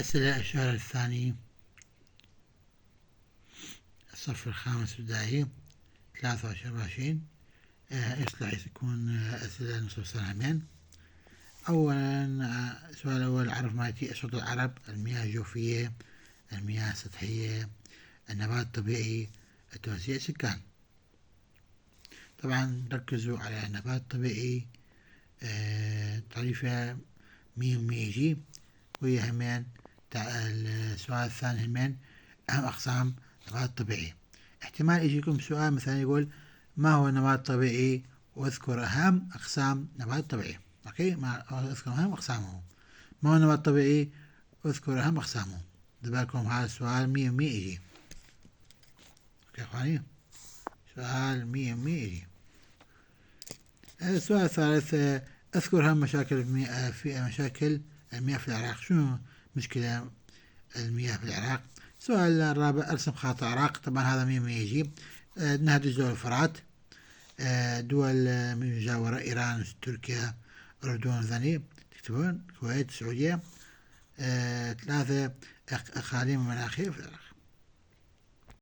أسئلة الشهر الثاني الصف الخامس ابتدائي 23. إيش راح يكون أسئلة نصف سنة همين. أولا السؤال الأول: عرف ما يأتي أشرطة العرب: المياه الجوفية، المياه السطحية، النبات الطبيعي، التوزيع السكان. طبعا ركزوا على النبات الطبيعي. تعريفه ميم يجي، وهي همين السؤال الثاني همين أهم أقسام النبات الطبيعي. احتمال يجيكم سؤال مثلا يقول: ما هو النبات الطبيعي؟ واذكر أهم أقسام النبات الطبيعي. أوكي، ما اذكر أهم أقسامه. ما هو النبات الطبيعي؟ واذكر أهم أقسامه. بالكم هذا السؤال 100% يجي. أوكي أخواني، سؤال 100% يجي. السؤال الثالث: اذكر أهم مشاكل في مشاكل المياه في العراق. شنو مشكلة المياه في العراق؟ السؤال الرابع: ارسم خارطة العراق. طبعا هذا 100% يجي. نهر دجلة والفرات، دول من مجاورة: إيران، تركيا، أردن، ثاني تكتبون الكويت، السعودية. ثلاثة: أقاليم ومناخير في العراق.